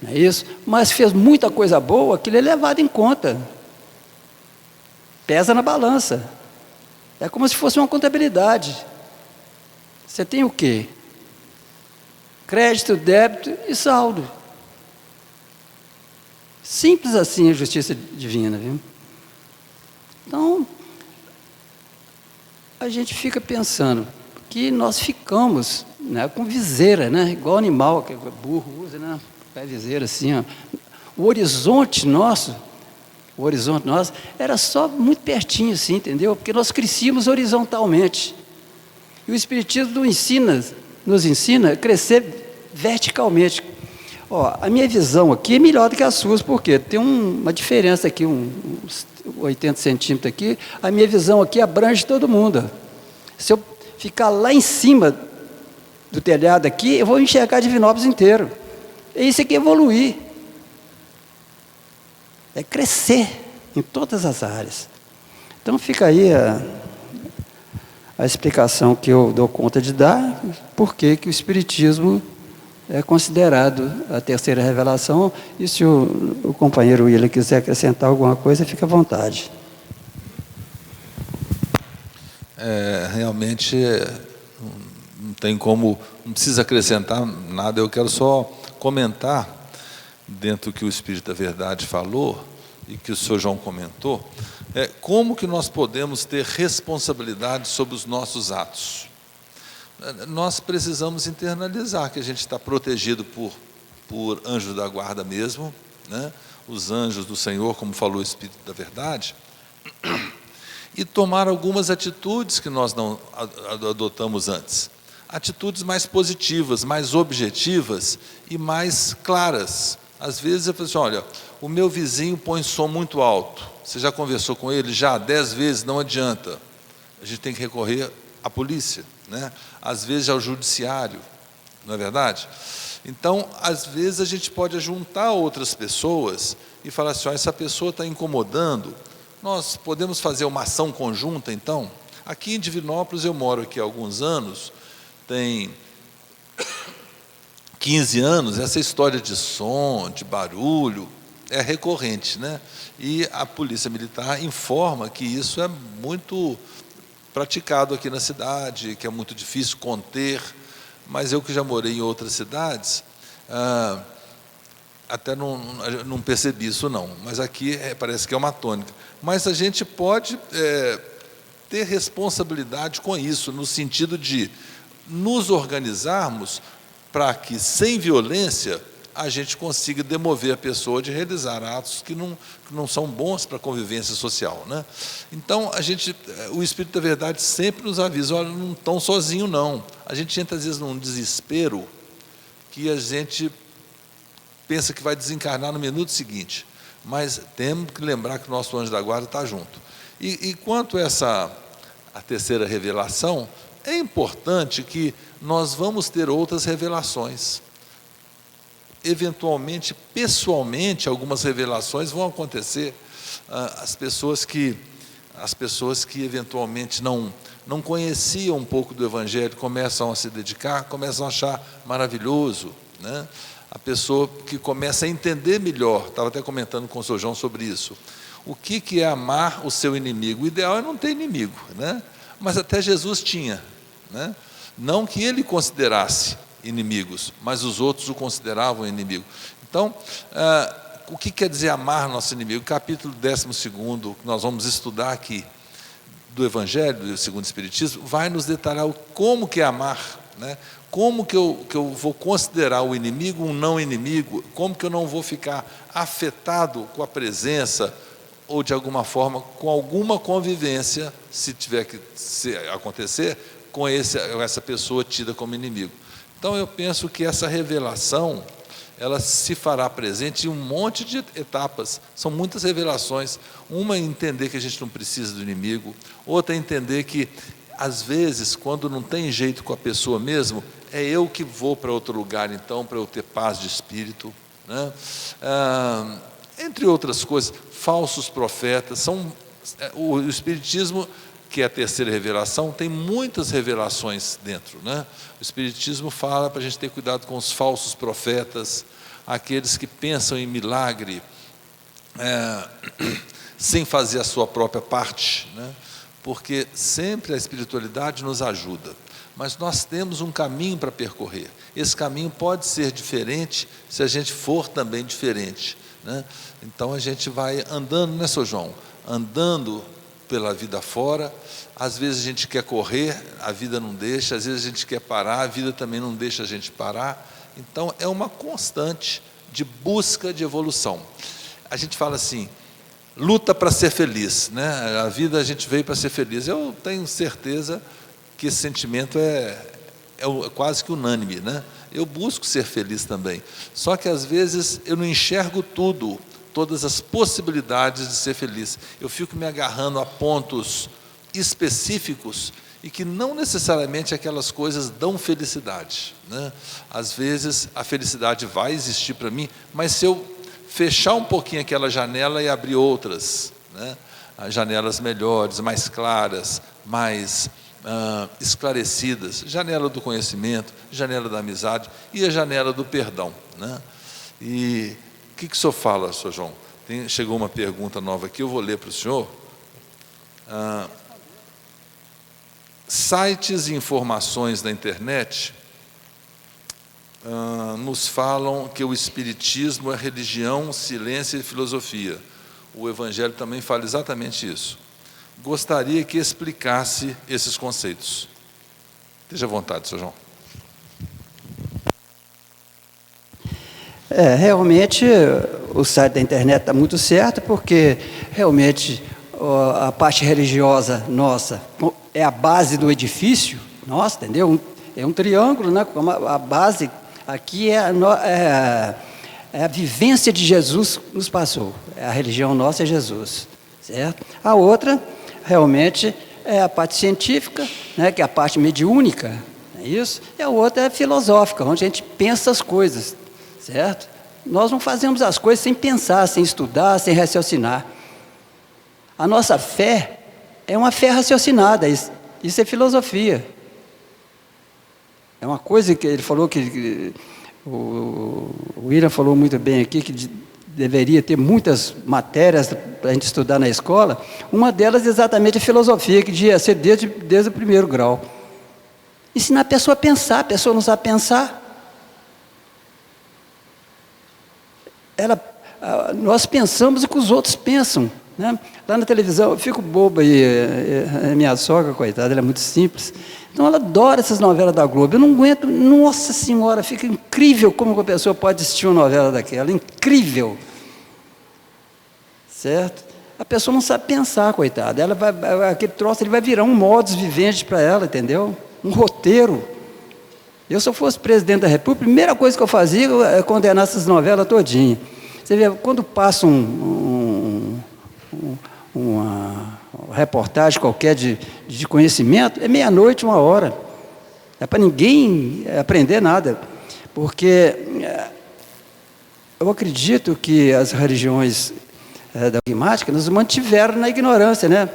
não é isso? Mas fez muita coisa boa, aquilo é levado em conta. Pesa na balança. É como se fosse uma contabilidade. Você tem o quê? Crédito, débito e saldo. Simples assim a justiça divina, viu? Então, a gente fica pensando que nós ficamos, né, com viseira, né, igual animal que o burro usa, né, pé viseira assim, ó. O horizonte nosso era só muito pertinho assim, entendeu? Porque nós crescíamos horizontalmente. E o Espiritismo nos ensina a crescer verticalmente. Ó, a minha visão aqui é melhor do que as suas, porque tem uma diferença aqui, uns 80 centímetros aqui, a minha visão aqui abrange todo mundo. Se eu ficar lá em cima do telhado aqui, eu vou enxergar Divinópolis inteiro. É isso aqui, evoluir. É crescer em todas as áreas. Então fica aí a explicação que eu dou conta de dar, por que o Espiritismo é considerado a terceira revelação, e se o companheiro William quiser acrescentar alguma coisa, fica à vontade. Realmente não tem como, não precisa acrescentar nada, eu quero só comentar, dentro do que o Espírito da Verdade falou, e que o senhor João comentou, Como que nós podemos ter responsabilidade sobre os nossos atos? Nós precisamos internalizar que a gente está protegido por anjos da guarda mesmo, né? Os anjos do Senhor, como falou o Espírito da Verdade, e tomar algumas atitudes que nós não adotamos antes. Atitudes mais positivas, mais objetivas e mais claras. Às vezes eu falo assim, olha, o meu vizinho põe som muito alto. Você já conversou com ele? Já 10 vezes, não adianta. A gente tem que recorrer à polícia, né? Às vezes ao judiciário, não é verdade? Então, às vezes a gente pode juntar outras pessoas e falar assim, olha, essa pessoa está incomodando, nós podemos fazer uma ação conjunta, então? Aqui em Divinópolis, eu moro aqui há alguns anos, tem 15 anos, essa história de som, de barulho, é recorrente, né? E a Polícia Militar informa que isso é muito praticado aqui na cidade, que é muito difícil conter, mas eu que já morei em outras cidades, até não percebi isso não, mas aqui parece que é uma tônica. Mas a gente pode ter responsabilidade com isso, no sentido de nos organizarmos para que, sem violência, a gente consiga demover a pessoa de realizar atos que não são bons para a convivência social, né? Então, o Espírito da Verdade sempre nos avisa, olha, não estão sozinhos, não. A gente entra, às vezes, num desespero que a gente pensa que vai desencarnar no minuto seguinte, mas temos que lembrar que o nosso anjo da guarda está junto. E quanto a terceira revelação, é importante que nós vamos ter outras revelações. Eventualmente, pessoalmente, algumas revelações vão acontecer. As pessoas que eventualmente não conheciam um pouco do Evangelho, começam a se dedicar, começam a achar maravilhoso, né? A pessoa que começa a entender melhor, estava até comentando com o Sr. João sobre isso, o que é amar o seu inimigo? O ideal é não ter inimigo, né? Mas até Jesus tinha, né? Não que ele considerasse inimigos, mas os outros o consideravam inimigo. Então, o que quer dizer amar nosso inimigo? Capítulo 12º, que nós vamos estudar aqui, do Evangelho, segundo o Espiritismo, vai nos detalhar como que é amar, né? Como que eu vou considerar o inimigo um não inimigo, como que eu não vou ficar afetado com a presença, ou de alguma forma, com alguma convivência, se tiver que acontecer, com essa pessoa tida como inimigo. Então, eu penso que essa revelação, ela se fará presente em um monte de etapas. São muitas revelações. Uma é entender que a gente não precisa do inimigo. Outra é entender que, às vezes, quando não tem jeito com a pessoa mesmo, é eu que vou para outro lugar, então, para eu ter paz de espírito, né? Entre outras coisas, falsos profetas. O Espiritismo, que é a terceira revelação, tem muitas revelações dentro, né? O Espiritismo fala para a gente ter cuidado com os falsos profetas, aqueles que pensam em milagre, sem fazer a sua própria parte, né? Porque sempre a espiritualidade nos ajuda, mas nós temos um caminho para percorrer. Esse caminho pode ser diferente se a gente for também diferente, né? Então a gente vai andando, né, Sr. João? Andando pela vida fora. Às vezes a gente quer correr, a vida não deixa. Às vezes a gente quer parar, a vida também não deixa a gente parar. Então é uma constante de busca de evolução. A gente fala assim, luta para ser feliz, né? A vida a gente veio para ser feliz. Eu tenho certeza que esse sentimento é quase que unânime, né? Eu busco ser feliz também. Só que às vezes eu não enxergo todas as possibilidades de ser feliz. Eu fico me agarrando a pontos específicos e que não necessariamente aquelas coisas dão felicidade, né? Às vezes a felicidade vai existir para mim, mas se eu fechar um pouquinho aquela janela e abrir outras, né? Janelas melhores, mais claras, mais esclarecidas, janela do conhecimento, janela da amizade e a janela do perdão, né? E o que o senhor fala, Sr. João? Chegou uma pergunta nova aqui, eu vou ler para o senhor. Sites e informações da internet nos falam que o Espiritismo é religião, ciência e filosofia. o Evangelho também fala exatamente isso. Gostaria que explicasse esses conceitos. Esteja à vontade, Sr. João. Realmente, o site da internet está muito certo, porque realmente a parte religiosa nossa é a base do edifício nosso, entendeu? É um triângulo, né? Como a base aqui é a vivência de Jesus que nos passou. A religião nossa é Jesus, certo? A outra, realmente, é a parte científica, né? Que é a parte mediúnica, é isso? E a outra é filosófica, onde a gente pensa as coisas, certo? Nós não fazemos as coisas sem pensar, sem estudar, sem raciocinar. A nossa fé é uma fé raciocinada, isso é filosofia. É uma coisa que ele falou que o William falou muito bem aqui, que deveria ter muitas matérias para a gente estudar na escola. Uma delas é exatamente a filosofia, que devia ser desde o primeiro grau. Ensinar a pessoa a pensar, a pessoa não sabe pensar. Nós pensamos o que os outros pensam, né? Lá na televisão, eu fico bobo aí, a minha sogra, coitada, ela é muito simples, então ela adora essas novelas da Globo. Eu não aguento, nossa senhora, fica incrível como uma pessoa pode assistir uma novela daquela, incrível, certo? A pessoa não sabe pensar, coitada, aquele troço ele vai virar um modus vivendi para ela, entendeu? Um roteiro. Eu, se eu fosse presidente da República, a primeira coisa que eu fazia é condenar essas novelas todinhas. Você vê, quando passa uma reportagem qualquer de conhecimento, é meia-noite, 1h. É para ninguém aprender nada. Porque eu acredito que as religiões dogmáticas nos mantiveram na ignorância, né?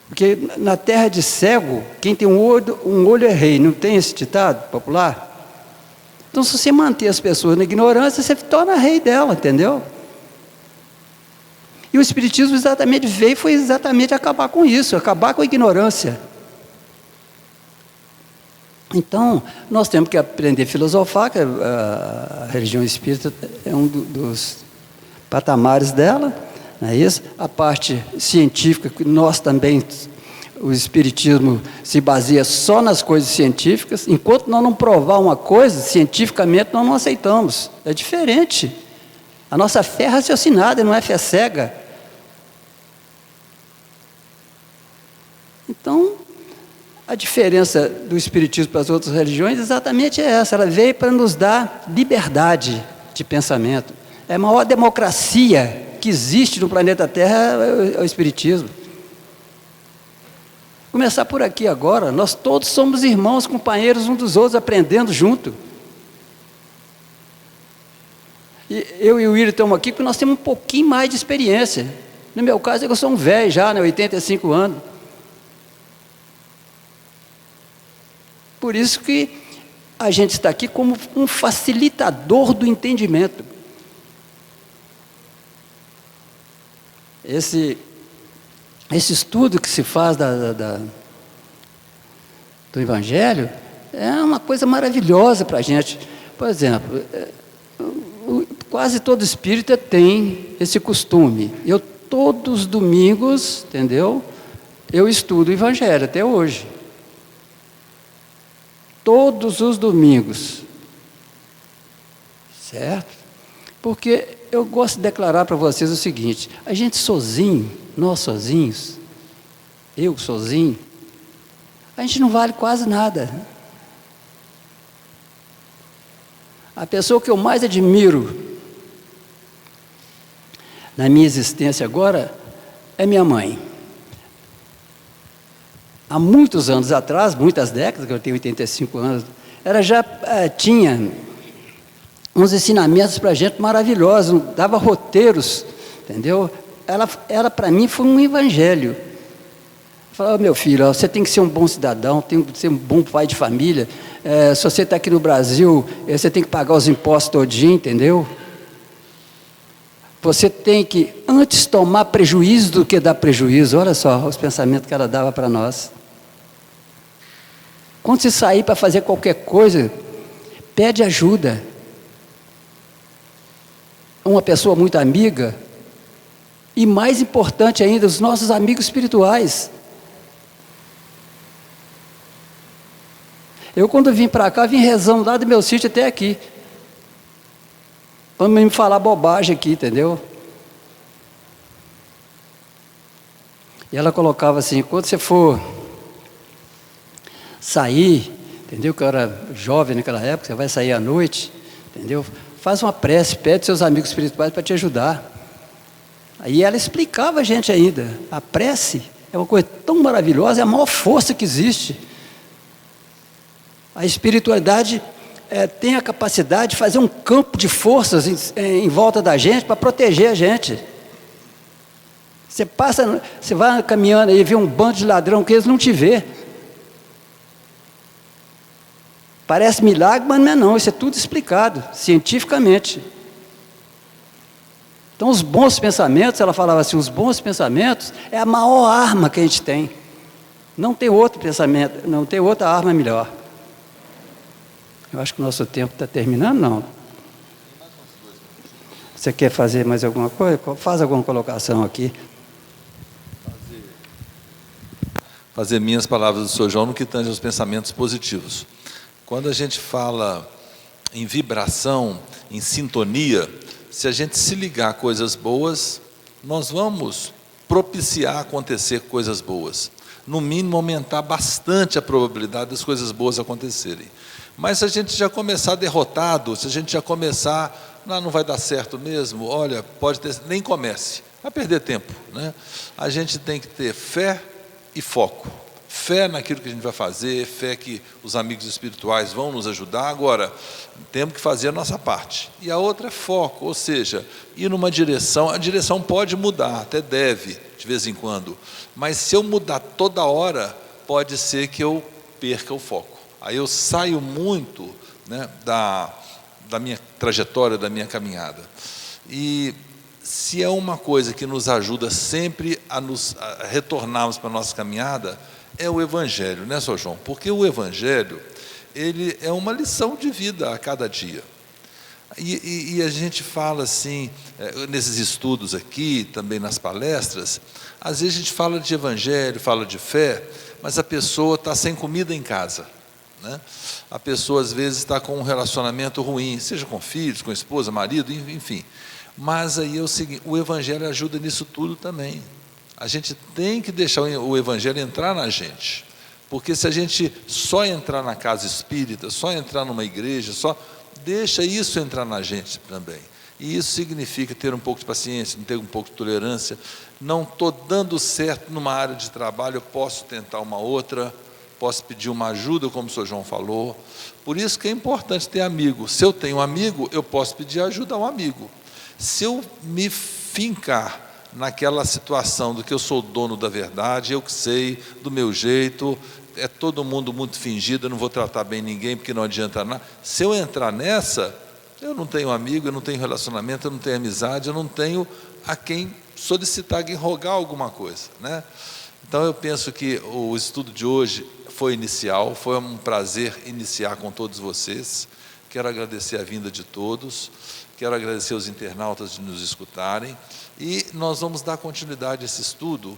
Porque na terra de cego, quem tem um olho é rei, não tem esse ditado popular? Então, se você manter as pessoas na ignorância, você torna rei dela, entendeu? E o Espiritismo exatamente veio, foi exatamente acabar com isso, acabar com a ignorância. Então, nós temos que aprender a filosofar, que a religião espírita é um dos patamares dela. Não é isso? A parte científica, que nós também, o Espiritismo se baseia só nas coisas científicas. Enquanto nós não provar uma coisa, cientificamente nós não aceitamos. É diferente. A nossa fé é raciocinada, não é fé cega. Então, a diferença do Espiritismo para as outras religiões exatamente é essa. Ela veio para nos dar liberdade de pensamento. É a maior democracia que existe no planeta Terra é o Espiritismo. Começar por aqui agora, nós todos somos irmãos, companheiros uns dos outros, aprendendo junto. E eu e o William estamos aqui porque nós temos um pouquinho mais de experiência. No meu caso, eu sou um velho já, né, 85 anos. Por isso que a gente está aqui como um facilitador do entendimento. Esse estudo que se faz do Evangelho é uma coisa maravilhosa para a gente. Por exemplo, quase todo espírita tem esse costume. Eu, todos os domingos, entendeu? Eu estudo o Evangelho até hoje. Todos os domingos. Certo? Porque eu gosto de declarar para vocês o seguinte: a gente sozinho, nós sozinhos, eu sozinho, a gente não vale quase nada. A pessoa que eu mais admiro na minha existência agora é minha mãe. Há muitos anos atrás, muitas décadas, que eu tenho 85 anos, ela já tinha uns ensinamentos para a gente maravilhosos, dava roteiros, entendeu? Ela para mim foi um evangelho. Falava, meu filho, você tem que ser um bom cidadão, tem que ser um bom pai de família, se você está aqui no Brasil, você tem que pagar os impostos todinho, entendeu? Você tem que antes tomar prejuízo do que dar prejuízo. Olha só os pensamentos que ela dava para nós. Quando você sair para fazer qualquer coisa, pede ajuda. Uma pessoa muito amiga, E mais importante ainda, os nossos amigos espirituais. Eu, quando vim para cá, vim rezando lá do meu sítio até aqui. Para me falar bobagem aqui, entendeu? E ela colocava assim, quando você for sair, entendeu? Que eu era jovem naquela época, você vai sair à noite, entendeu? Faz uma prece, pede seus amigos espirituais para te ajudar. Aí ela explicava a gente ainda, a prece é uma coisa tão maravilhosa, é a maior força que existe. A espiritualidade tem a capacidade de fazer um campo de forças em volta da gente para proteger a gente. Você vai caminhando aí e vê um bando de ladrão que eles não te vê. Parece milagre, mas não é não, isso é tudo explicado, cientificamente. Então os bons pensamentos, ela falava assim, os bons pensamentos é a maior arma que a gente tem. Não tem outro pensamento, não tem outra arma melhor. Eu acho que o nosso tempo está terminando, não? Você quer fazer mais alguma coisa? Faz alguma colocação aqui. Fazer minhas palavras do Sr. João no que tange aos pensamentos positivos. Quando a gente fala em vibração, em sintonia, se a gente se ligar a coisas boas, nós vamos propiciar acontecer coisas boas. No mínimo, aumentar bastante a probabilidade das coisas boas acontecerem. Mas se a gente já começar derrotado, se a gente já começar, não vai dar certo mesmo, olha, pode ter, nem comece, vai perder tempo, né? A gente tem que ter fé e foco. Fé naquilo que a gente vai fazer, fé que os amigos espirituais vão nos ajudar. Agora, temos que fazer a nossa parte. E a outra é foco, ou seja, ir numa direção. A direção pode mudar, até deve, de vez em quando. Mas se eu mudar toda hora, pode ser que eu perca o foco. Aí eu saio muito, né, da minha trajetória, da minha caminhada. E se é uma coisa que nos ajuda sempre a retornarmos para a nossa caminhada, é o Evangelho, né, Sr. João? Porque o Evangelho, ele é uma lição de vida a cada dia. E a gente fala assim, nesses estudos aqui, também nas palestras, às vezes a gente fala de Evangelho, fala de fé, mas a pessoa está sem comida em casa, né? A pessoa às vezes está com um relacionamento ruim, seja com filhos, com esposa, marido, enfim. Mas aí é o seguinte, o Evangelho ajuda nisso tudo também. A gente tem que deixar o Evangelho entrar na gente, porque se a gente só entrar na casa espírita, só entrar numa igreja, só deixa isso entrar na gente também. E isso significa ter um pouco de paciência, ter um pouco de tolerância. Não estou dando certo numa área de trabalho, eu posso tentar uma outra, posso pedir uma ajuda, como o Sr. João falou. Por isso que é importante ter amigo. Se eu tenho um amigo, eu posso pedir ajuda a um amigo. Se eu me fincar naquela situação do que eu sou dono da verdade, eu que sei, do meu jeito, é todo mundo muito fingido, eu não vou tratar bem ninguém porque não adianta nada. Se eu entrar nessa, eu não tenho amigo, eu não tenho relacionamento, eu não tenho amizade, eu não tenho a quem solicitar, a quem rogar alguma coisa, né? Então eu penso que o estudo de hoje foi inicial, foi um prazer iniciar com todos vocês. Quero agradecer a vinda de todos, quero agradecer aos internautas de nos escutarem, e nós vamos dar continuidade a esse estudo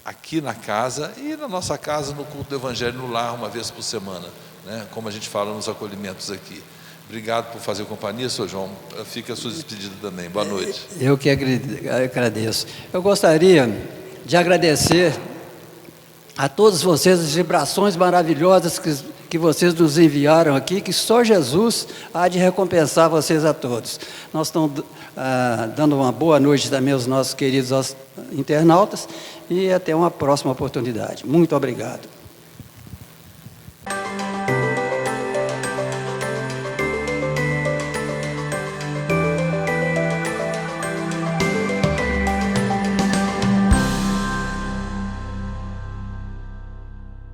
aqui na casa e na nossa casa, no culto do Evangelho no lar, uma vez por semana, né? Como a gente fala nos acolhimentos aqui. Obrigado por fazer companhia, Sr. João. Fica a sua despedida também. Boa noite. Eu que agradeço. Eu gostaria de agradecer a todos vocês as vibrações maravilhosas que vocês nos enviaram aqui, que só Jesus há de recompensar vocês a todos. Nós estamos dando uma boa noite também aos nossos queridos internautas e até uma próxima oportunidade. Muito obrigado.